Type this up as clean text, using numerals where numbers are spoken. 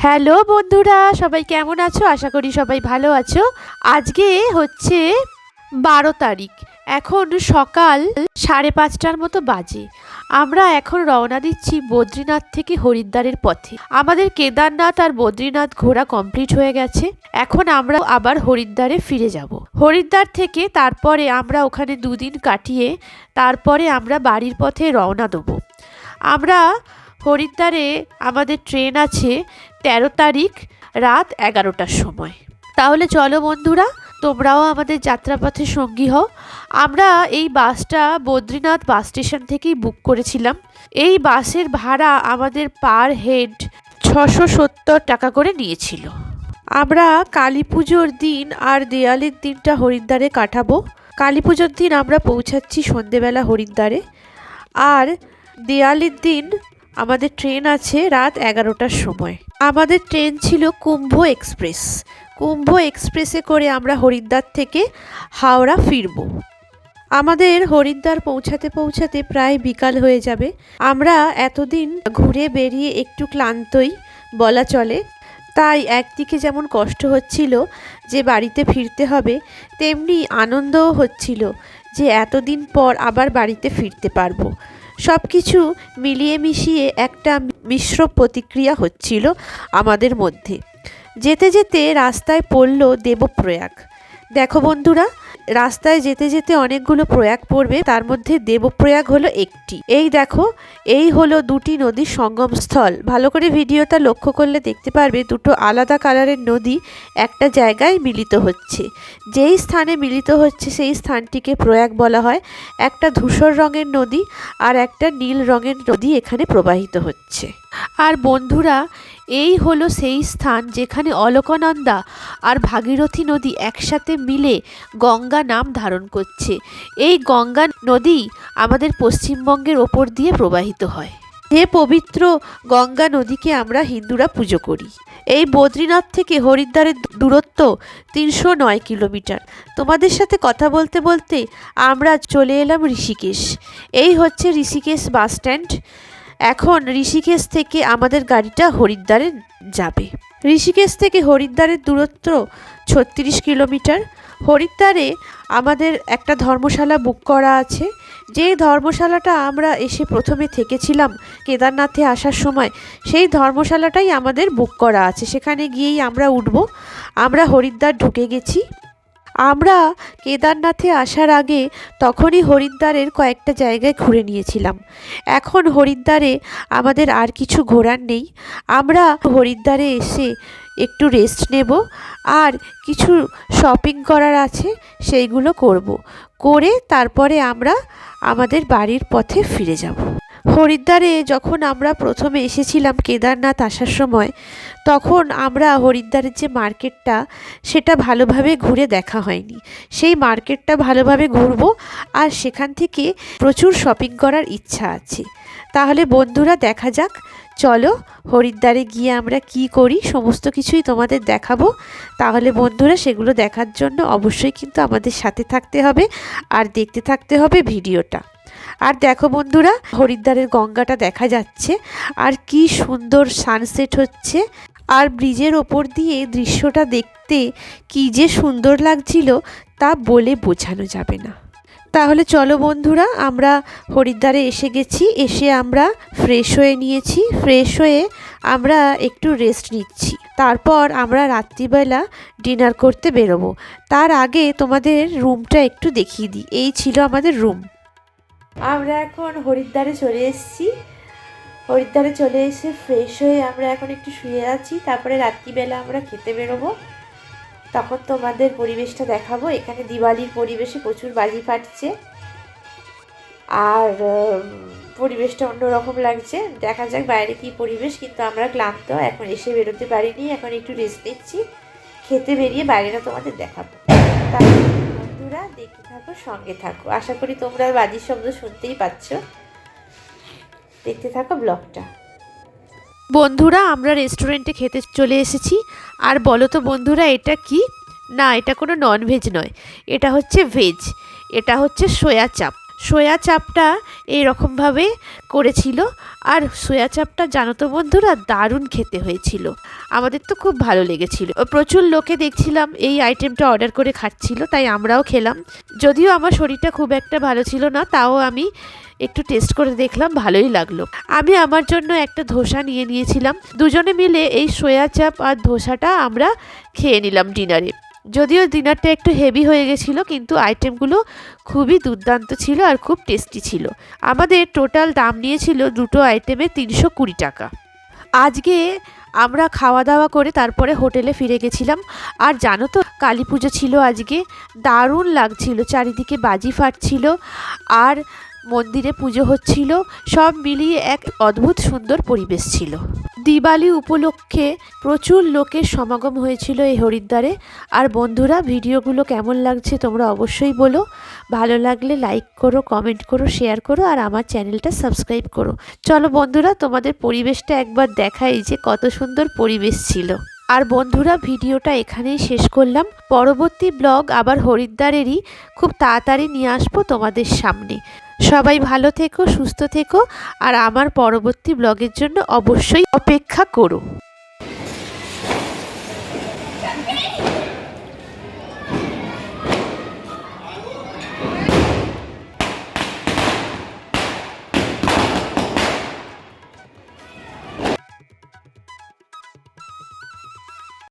Hello বন্ধুরা, সবাই কেমন আছো? আশা করি সবাই ভালো আছো। আজকে হচ্ছে 12 তারিখ। এখন সকাল 5:30টার মতো বাজে। আমরা এখন রওনা দিচ্ছি বদ্রীনাথ থেকে হরিদ্বারের পথে। আমাদের কেদারনাথ আর বদ্রীনাথ ঘোরা কমপ্লিট হয়ে গেছে। এখন আমরা আবার হরিদ্বারে ফিরে যাব। হরিদ্বার থেকে তারপরে আমরা ওখানে 2 দিন কাটিয়ে তারপরে আমরা বাড়ির পথে রওনা দেবো। আমরা হরিদ্বারে আমাদের ট্রেন আছে 13 তারিখ রাত 11টার সময়। তাহলে চলো বন্ধুরা, তোমরাও আমাদের যাত্রাপথে সঙ্গী হও। আমরা এই বাসটা বদ্রীনাথ বাস স্টেশন থেকেই বুক করেছিলাম। এই বাসের ভাড়া আমাদের পার হেড 670 টাকা করে নিয়েছিল। আমরা কালী পুজোর দিন আর দেওয়ালির দিনটা হরিদ্বারে কাটাবো। কালী পুজোর দিন আমরা পৌঁছাচ্ছি সন্ধেবেলা হরিদ্বারে, আর দেওয়ালির দিন আমাদের ট্রেন আছে রাত 11টার সময়। আমাদের ট্রেন ছিল কুম্ভ এক্সপ্রেস। কুম্ভ এক্সপ্রেসে করে আমরা হরিদ্বার থেকে হাওড়া ফিরব। আমাদের হরিদ্বার পৌঁছাতে পৌঁছাতে প্রায় বিকাল হয়ে যাবে। আমরা এতদিন ঘুরে বেরিয়ে একটু ক্লান্তই বলা চলে। তাই একদিকে যেমন কষ্ট হচ্ছিল যে বাড়িতে ফিরতে হবে, তেমনি আনন্দও হচ্ছিল যে এতদিন পর আবার বাড়িতে ফিরতে পারবো। সব কিছু মিলিয়ে মিশিয়ে একটা মিশ্র প্রতিক্রিয়া হচ্ছিল আমাদের মধ্যে। যেতে যেতে রাস্তায় পড়ল দেবপ্রয়াগ। দেখো বন্ধুরা, রাস্তায় যেতে যেতে অনেকগুলো প্রয়াগ পড়বে, তার মধ্যে দেবপ্রয়াগ হলো একটি। এই দেখো, এই হলো দুটি নদীর সঙ্গমস্থল। ভালো করে ভিডিওটা লক্ষ্য করলে দেখতে পারবে দুটো আলাদা কালারের নদী একটা জায়গায় মিলিত হচ্ছে। যেই স্থানে মিলিত হচ্ছে সেই স্থানটিকে প্রয়াগ বলা হয়। একটা ধূসর রঙের নদী আর একটা নীল রঙের নদী এখানে প্রবাহিত হচ্ছে। আর বন্ধুরা, এই হলো সেই স্থান যেখানে অলকানন্দা আর ভাগীরথী নদী একসাথে মিলে গঙ্গা নাম ধারণ করছে। এই গঙ্গা নদী আমাদের পশ্চিমবঙ্গের ওপর দিয়ে প্রবাহিত হয়। যে পবিত্র গঙ্গা নদীকে আমরা হিন্দুরা পুজো করি। এই বদ্রীনাথ থেকে হরিদ্বারের দূরত্ব 309 কিলোমিটার। তোমাদের সাথে কথা বলতে বলতে আমরা চলে এলাম ঋষিকেশ। এই হচ্ছে ঋষিকেশ বাস স্ট্যান্ড। এখন ঋষিকেশ থেকে আমাদের গাড়িটা হরিদ্বারে যাবে। ঋষিকেশ থেকে হরিদ্বারের দূরত্ব 36 কিলোমিটার। হরিদ্বারে আমাদের একটা ধর্মশালা বুক করা আছে। যে ধর্মশালাটা আমরা এসে প্রথমে থেকেছিলাম কেদারনাথে আসার সময়, সেই ধর্মশালাটাই আমাদের বুক করা আছে। সেখানে গিয়েই আমরা উঠব। আমরা হরিদ্বার ঢুকে গেছি। আমরা কেদারনাথে আসার আগে তখনই হরিদ্বারের কয়েকটা জায়গায় ঘুরে নিয়েছিলাম। এখন হরিদ্বারে আমাদের আর কিছু ঘোরার নেই। আমরা হরিদ্বারে এসে একটু রেস্ট নেব, আর কিছু শপিং করার আছে সেইগুলো করব। করে তারপরে আমরা আমাদের বাড়ির পথে ফিরে যাব। হরিদ্বারে যখন আমরা প্রথমে এসেছিলাম কেদারনাথ আসার সময়, তখন আমরা হরিদ্বারের যে মার্কেটটা সেটা ভালোভাবে ঘুরে দেখা হয়নি। সেই মার্কেটটা ভালোভাবে ঘুরবো, আর সেখান থেকে প্রচুর শপিং করার ইচ্ছা আছে। তাহলে বন্ধুরা দেখা যাক, চলো হরিদ্বারে গিয়ে আমরা কি করি সমস্ত কিছুই তোমাদের দেখাবো। তাহলে বন্ধুরা সেগুলো দেখার জন্য অবশ্যই কিন্তু আমাদের সাথে থাকতে হবে আর দেখতে থাকতে হবে ভিডিওটা। আর দেখো বন্ধুরা, হরিদ্বারের গঙ্গাটা দেখা যাচ্ছে, আর কি সুন্দর সানসেট হচ্ছে। আর ব্রিজের ওপর দিয়ে দৃশ্যটা দেখতে কি যে সুন্দর লাগছিল তা বলে বোঝানো যাবে না। তাহলে চলো বন্ধুরা, আমরা হরিদ্বারে এসে গেছি। এসে আমরা ফ্রেশ হয়ে নিয়েছি। ফ্রেশ হয়ে আমরা একটু রেস্ট নিচ্ছি। তারপর আমরা রাত্রিবেলা ডিনার করতে বেরোবো। তার আগে তোমাদের রুমটা একটু দেখিয়ে দিই। এই ছিল আমাদের রুম। আমরা এখন হরিদ্বারে চলে এসেছি। হরিদ্বারে চলে এসে ফ্রেশ হয়ে আমরা এখন একটু শুয়ে আছি। তারপরে রাত্রিবেলা আমরা খেতে বেরোবো। তখন তোমাদের পরিবেশটা দেখাবো। এখানে দিওয়ালির পরিবেশে প্রচুর বাজি ফাটছে, আর পরিবেশটা অন্যরকম লাগছে। দেখা যাক বাইরে কি পরিবেশ। কিন্তু আমরা ক্লান্ত, এখন এসে বেরোতে পারিনি। এখন একটু রেস্ট নিচ্ছি। খেতে বেরিয়ে বাইরেটা তোমাদের দেখাবো। তাহলে বন্ধুরা দেখতে থাকো, সঙ্গে থাকো। আশা করি তোমরা বাজির শব্দ শুনতেই পাচ্ছ। দেখতে থাকো ব্লগটা। বন্ধুরা, আমরা রেস্টুরেন্টে খেতে চলে এসেছি। আর বলো তো বন্ধুরা, এটা কি? না, এটা কোনো ননভেজ নয়, এটা হচ্ছে ভেজ। এটা হচ্ছে সয়া চাপ। সয়া চাপটা এইরকমভাবে করেছিল। আর সয়া চাপটা জানো তো বন্ধুরা, দারুণ খেতে হয়েছিল। আমাদের তো খুব ভালো লেগেছিল। প্রচুর লোকে দেখছিলাম এই আইটেমটা অর্ডার করে খাচ্ছিল, তাই আমরাও খেলাম। যদিও আমার শরীরটা খুব একটা ভালো ছিল না, তাও আমি একটু টেস্ট করে দেখলাম, ভালোই লাগলো। আমি আমার জন্য একটা ধোসা নিয়ে নিয়েছিলাম। দুজনে মিলে এই সয়া চাপ আর ধোসাটা আমরা খেয়ে নিলাম ডিনারে। যদিও ডিনারটা একটু হেভি হয়ে গেছিলো, কিন্তু আইটেমগুলো খুবই দুর্দান্ত ছিল আর খুব টেস্টি ছিল। আমাদের টোটাল দাম নিয়েছিল দুটো আইটেমে 320 টাকা। আজকে আমরা খাওয়া দাওয়া করে তারপরে হোটেলে ফিরে গেছিলাম। আর জানো তো, কালী পুজো ছিল আজকে, দারুণ লাগছিল, চারিদিকে বাজি ফাটছিল আর মন্দিরে পুজো হচ্ছিল, সব মিলিয়ে এক অদ্ভুত সুন্দর পরিবেশ ছিল। দিওয়ালি উপলক্ষে প্রচুর লোকের সমাগম হয়েছিল এই হরিদ্বারে। আর বন্ধুরা, ভিডিওগুলো কেমন লাগছে তোমরা অবশ্যই বলো। ভালো লাগলে লাইক করো, কমেন্ট করো, শেয়ার করো আর আমার চ্যানেলটা সাবস্ক্রাইব করো। চলো বন্ধুরা, তোমাদের পরিবেশটা একবার দেখাই যে কত সুন্দর পরিবেশ ছিল। আর বন্ধুরা, ভিডিওটা এখানেই শেষ করলাম। পরবর্তী ব্লগ আবার হরিদ্বারেরই খুব তাড়াতাড়ি নিয়ে আসবো তোমাদের সামনে। সবাই ভালো থেকো, সুস্থ থেকো আর আমার পরবর্তী ব্লগের জন্য অবশ্যই অপেক্ষা করো।